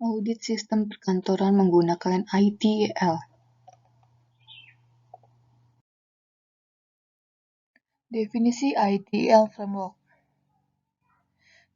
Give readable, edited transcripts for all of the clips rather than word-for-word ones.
Audit sistem perkantoran menggunakan ITIL. Definisi ITIL Framework.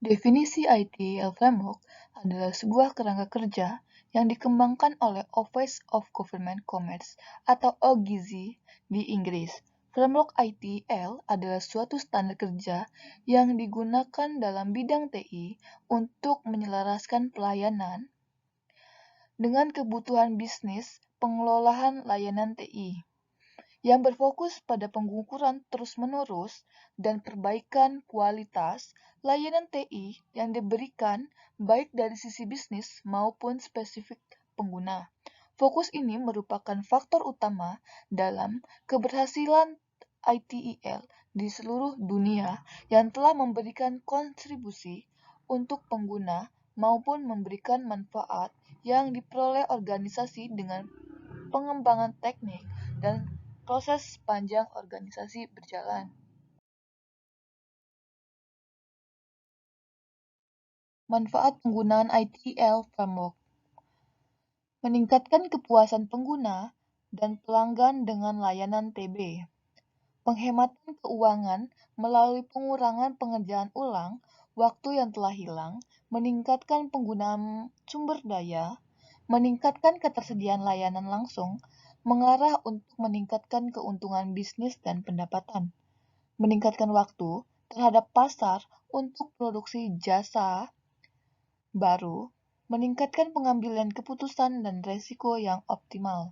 Definisi ITIL Framework adalah sebuah kerangka kerja yang dikembangkan oleh Office of Government Commerce atau OGZ di Inggris. Framework ITIL adalah suatu standar kerja yang digunakan dalam bidang TI untuk menyelaraskan pelayanan dengan kebutuhan bisnis pengelolaan layanan TI, yang berfokus pada pengukuran terus-menerus dan perbaikan kualitas layanan TI yang diberikan baik dari sisi bisnis maupun spesifik pengguna. Fokus ini merupakan faktor utama dalam keberhasilan ITIL di seluruh dunia yang telah memberikan kontribusi untuk pengguna maupun memberikan manfaat yang diperoleh organisasi dengan pengembangan teknik dan proses sepanjang organisasi berjalan. Manfaat penggunaan ITIL Framework: meningkatkan kepuasan pengguna dan pelanggan dengan layanan TB, penghematan keuangan melalui pengurangan pengerjaan ulang waktu yang telah hilang, meningkatkan penggunaan sumber daya, meningkatkan ketersediaan layanan langsung, mengarah untuk meningkatkan keuntungan bisnis dan pendapatan, meningkatkan waktu terhadap pasar untuk produksi jasa baru, meningkatkan pengambilan keputusan dan resiko yang optimal.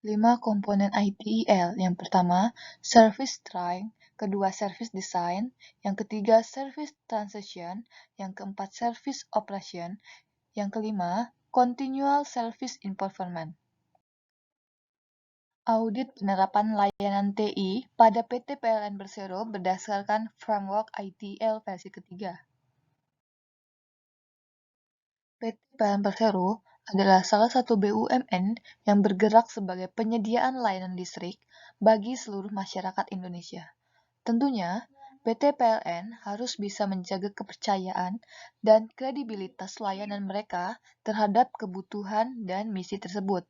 5 komponen ITIL. Yang pertama, Service Trying, kedua Service Design, yang ketiga Service Transition, yang keempat Service Operation, yang kelima Continual Service Improvement. Audit penerapan layanan TI pada PT PLN Persero berdasarkan Framework ITIL versi ketiga. PT PLN Persero adalah salah satu BUMN yang bergerak sebagai penyediaan layanan listrik bagi seluruh masyarakat Indonesia. Tentunya, PT PLN harus bisa menjaga kepercayaan dan kredibilitas layanan mereka terhadap kebutuhan dan misi tersebut.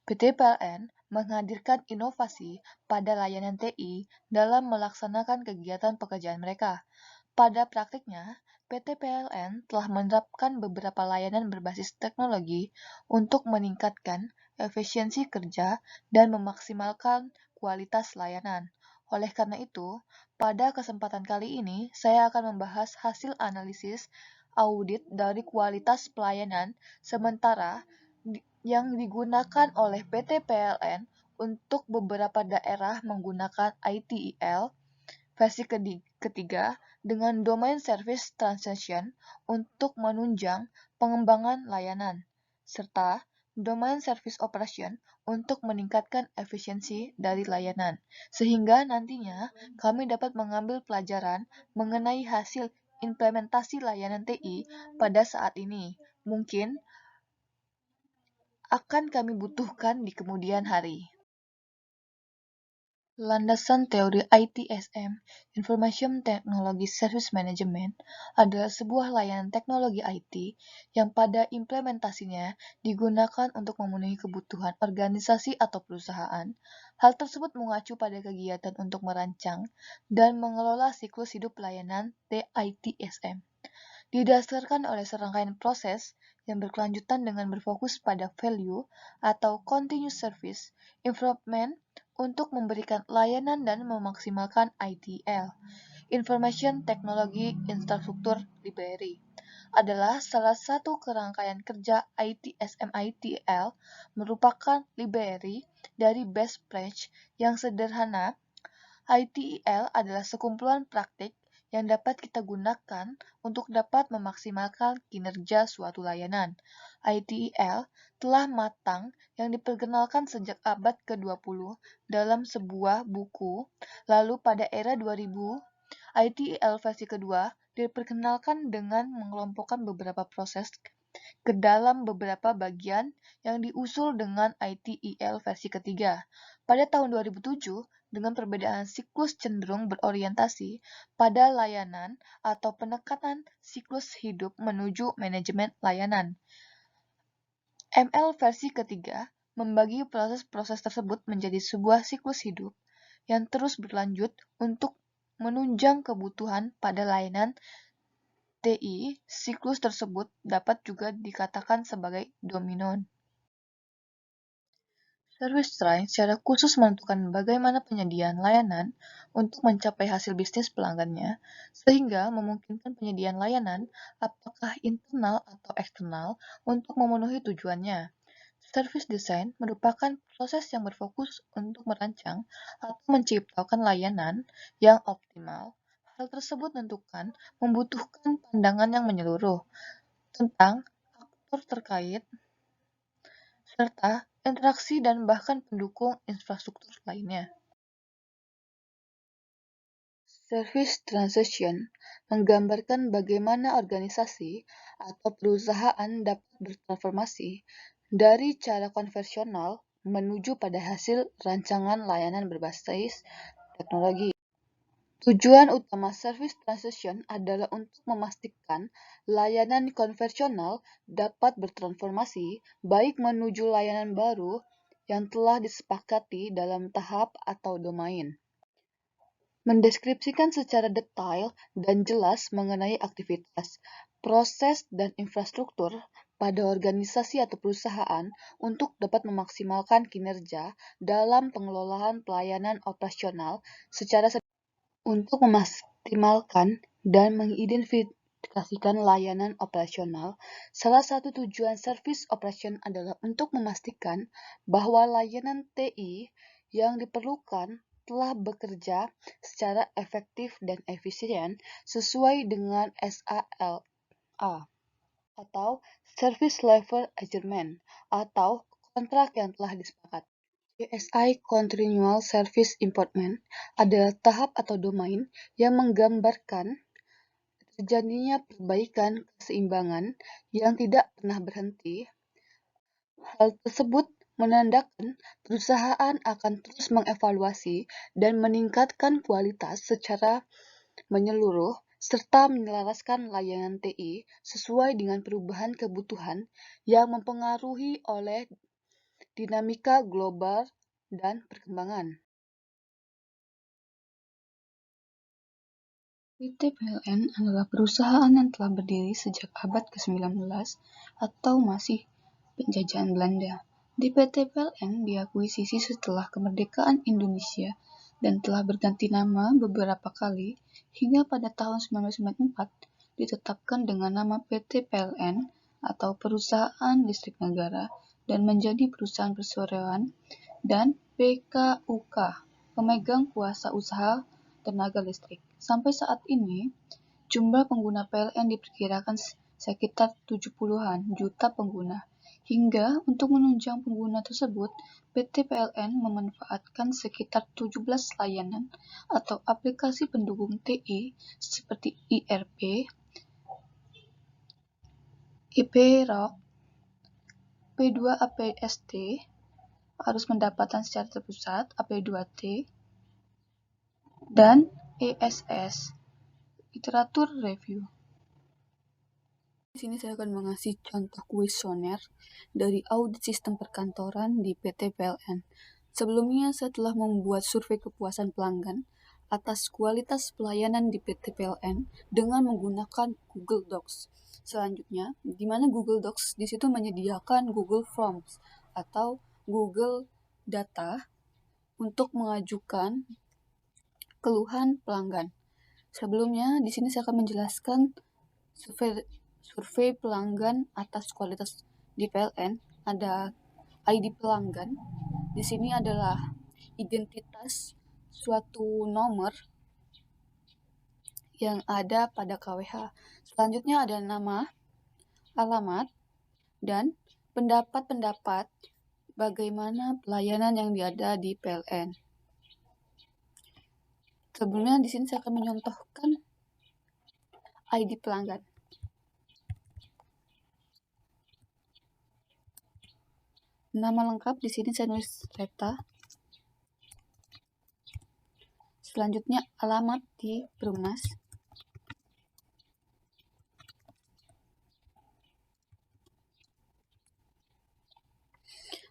PT PLN menghadirkan inovasi pada layanan TI dalam melaksanakan kegiatan pekerjaan mereka. Pada praktiknya, PT PLN telah menerapkan beberapa layanan berbasis teknologi untuk meningkatkan efisiensi kerja dan memaksimalkan kualitas layanan. Oleh karena itu, pada kesempatan kali ini saya akan membahas hasil analisis audit dari kualitas pelayanan sementara yang digunakan oleh PT PLN untuk beberapa daerah menggunakan ITIL versi ketiga dengan domain service transition untuk menunjang pengembangan layanan, serta domain service operation untuk meningkatkan efisiensi dari layanan, sehingga nantinya kami dapat mengambil pelajaran mengenai hasil implementasi layanan TI pada saat ini. Mungkin akan kami butuhkan di kemudian hari. Landasan teori ITSM, Information Technology Service Management, adalah sebuah layanan teknologi IT yang pada implementasinya digunakan untuk memenuhi kebutuhan organisasi atau perusahaan. Hal tersebut mengacu pada kegiatan untuk merancang dan mengelola siklus hidup layanan TITSM. Didasarkan oleh serangkaian proses yang berkelanjutan dengan berfokus pada value atau continuous service improvement untuk memberikan layanan dan memaksimalkan ITL. Information Technology Infrastructure Library adalah salah satu kerangkaian kerja ITSM-ITL, merupakan library dari best practice yang sederhana. ITIL adalah sekumpulan praktik yang dapat kita gunakan untuk dapat memaksimalkan kinerja suatu layanan. ITIL telah matang yang diperkenalkan sejak abad ke-20 dalam sebuah buku, lalu pada era 2000, ITIL versi kedua diperkenalkan dengan mengelompokkan beberapa proses ke dalam beberapa bagian yang diusul dengan ITIL versi ketiga. Pada tahun 2007, dengan perbedaan siklus cenderung berorientasi pada layanan atau penekanan siklus hidup menuju manajemen layanan. ML versi ketiga membagi proses-proses tersebut menjadi sebuah siklus hidup yang terus berlanjut untuk menunjang kebutuhan pada layanan TI. Siklus tersebut dapat juga dikatakan sebagai dominon. Service Train secara khusus menentukan bagaimana penyediaan layanan untuk mencapai hasil bisnis pelanggannya, sehingga memungkinkan penyediaan layanan apakah internal atau eksternal untuk memenuhi tujuannya. Service Design merupakan proses yang berfokus untuk merancang atau menciptakan layanan yang optimal. Hal tersebut membutuhkan pandangan yang menyeluruh tentang aktor terkait serta interaksi dan bahkan pendukung infrastruktur lainnya. Service transition menggambarkan bagaimana organisasi atau perusahaan dapat bertransformasi dari cara konvensional menuju pada hasil rancangan layanan berbasis teknologi. Tujuan utama service transition adalah untuk memastikan layanan konvensional dapat bertransformasi baik menuju layanan baru yang telah disepakati dalam tahap atau domain. Mendeskripsikan secara detail dan jelas mengenai aktivitas, proses, dan infrastruktur pada organisasi atau perusahaan untuk dapat memaksimalkan kinerja dalam pengelolaan pelayanan operasional secara untuk memaksimalkan dan mengidentifikasikan layanan operasional. Salah satu tujuan service operation adalah untuk memastikan bahwa layanan TI yang diperlukan telah bekerja secara efektif dan efisien sesuai dengan SLA atau Service Level Agreement atau kontrak yang telah disepakati. CSI Continual Service Improvement adalah tahap atau domain yang menggambarkan terjadinya perbaikan keseimbangan yang tidak pernah berhenti. Hal tersebut menandakan perusahaan akan terus mengevaluasi dan meningkatkan kualitas secara menyeluruh serta menyelaraskan layanan TI sesuai dengan perubahan kebutuhan yang mempengaruhi oleh dinamika global dan perkembangan. PT PLN adalah perusahaan yang telah berdiri sejak abad ke-19 atau masih penjajahan Belanda. Di PT PLN diakuisisi setelah kemerdekaan Indonesia dan telah berganti nama beberapa kali hingga pada tahun 1994 ditetapkan dengan nama PT PLN atau Perusahaan Listrik Negara dan menjadi perusahaan perseroan dan PKUK, pemegang kuasa usaha tenaga listrik. Sampai saat ini, jumlah pengguna PLN diperkirakan sekitar 70-an juta pengguna. Hingga untuk menunjang pengguna tersebut, PT PLN memanfaatkan sekitar 17 layanan atau aplikasi pendukung TI seperti IRP, IPROC, P2APST, arus pendapatan secara terpusat (AP2T), dan ESS, literatur review. Di sini saya akan mengasih contoh kuesioner dari audit sistem perkantoran di PT PLN. Sebelumnya saya telah membuat survei kepuasan pelanggan atas kualitas pelayanan di PT PLN dengan menggunakan Google Docs. Selanjutnya, di mana Google Docs di situ menyediakan Google Forms atau Google Data untuk mengajukan keluhan pelanggan. Sebelumnya, di sini saya akan menjelaskan survei pelanggan atas kualitas di PLN. Ada ID pelanggan. Di sini adalah identitas suatu nomor yang ada pada KWH. Selanjutnya ada nama, alamat, dan pendapat bagaimana pelayanan yang ada di PLN. Sebelumnya di sini saya akan menyontohkan ID pelanggan. Nama lengkap di sini saya nulis Reta. Selanjutnya, alamat di Perumnas.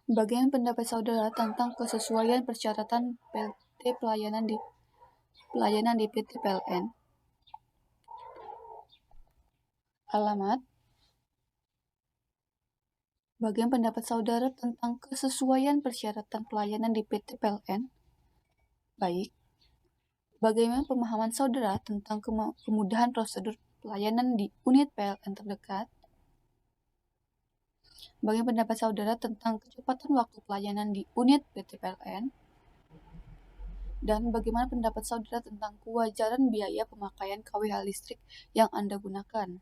Bagaimana pendapat saudara tentang kesesuaian persyaratan PT pelayanan di PT PLN? Alamat. Bagaimana pendapat saudara tentang kesesuaian persyaratan pelayanan di PT PLN? Baik. Bagaimana pemahaman saudara tentang kemudahan prosedur pelayanan di unit PLN terdekat? Bagaimana pendapat saudara tentang kecepatan waktu pelayanan di unit PT PLN? Dan bagaimana pendapat saudara tentang kewajaran biaya pemakaian KWH listrik yang Anda gunakan?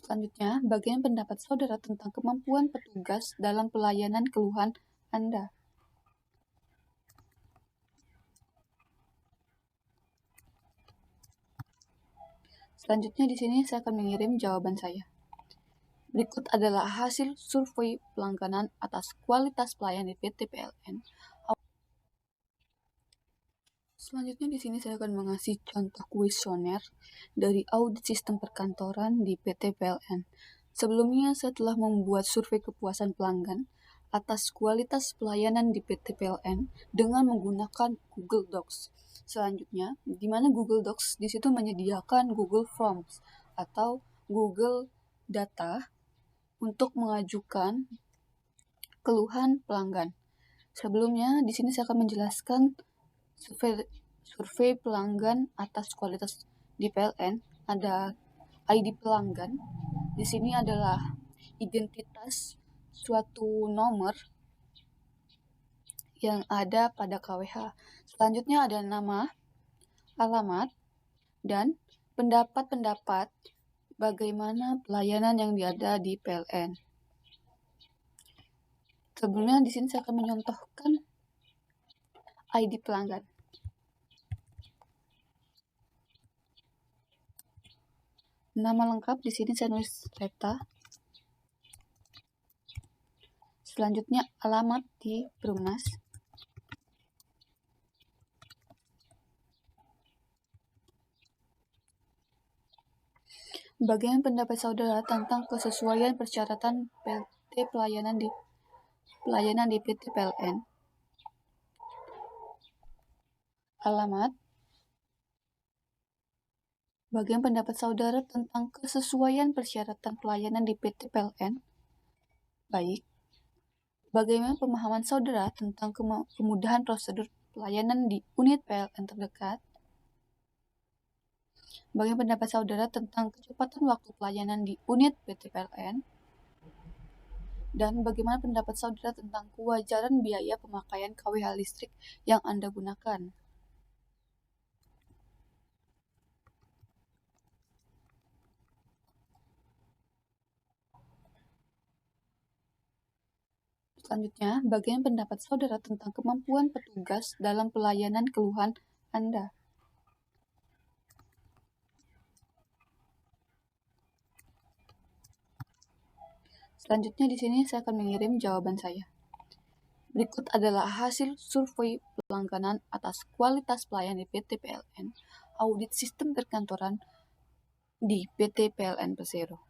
Selanjutnya, bagaimana pendapat saudara tentang kemampuan petugas dalam pelayanan keluhan Anda? Selanjutnya di sini saya akan mengirim jawaban saya. Berikut adalah hasil survei pelangganan atas kualitas pelayanan di PT PLN. Selanjutnya di sini saya akan mengasih contoh kuesioner dari audit sistem perkantoran di PT PLN. Sebelumnya saya telah membuat survei kepuasan pelanggan atas kualitas pelayanan di PT PLN dengan menggunakan Google Docs. Selanjutnya, di mana Google Docs di situ menyediakan Google Forms atau Google Data untuk mengajukan keluhan pelanggan. Sebelumnya, di sini saya akan menjelaskan survei pelanggan atas kualitas di PLN. Ada ID pelanggan. Di sini adalah identitas suatu nomor yang ada pada KWH. Selanjutnya ada nama, alamat, dan pendapat-pendapat bagaimana pelayanan yang ada di PLN. Sebelumnya di sini saya akan menyontohkan ID pelanggan. Nama lengkap di sini saya nulis Reta. Selanjutnya alamat di Perumnas. Bagaimana pendapat saudara tentang kesesuaian persyaratan PT pelayanan di PT PLN? Alamat. Bagaimana pendapat saudara tentang kesesuaian persyaratan pelayanan di PT PLN? Baik. Bagaimana pemahaman saudara tentang kemudahan prosedur pelayanan di unit PLN terdekat? Bagaimana pendapat saudara tentang kecepatan waktu pelayanan di unit PT PLN? Dan bagaimana pendapat saudara tentang kewajaran biaya pemakaian KWH listrik yang Anda gunakan? Selanjutnya, bagaimana pendapat saudara tentang kemampuan petugas dalam pelayanan keluhan Anda? Selanjutnya di sini saya akan mengirim jawaban saya. Berikut adalah hasil survei pelangganan atas kualitas pelayanan di PT PLN, audit sistem perkantoran di PT PLN Persero.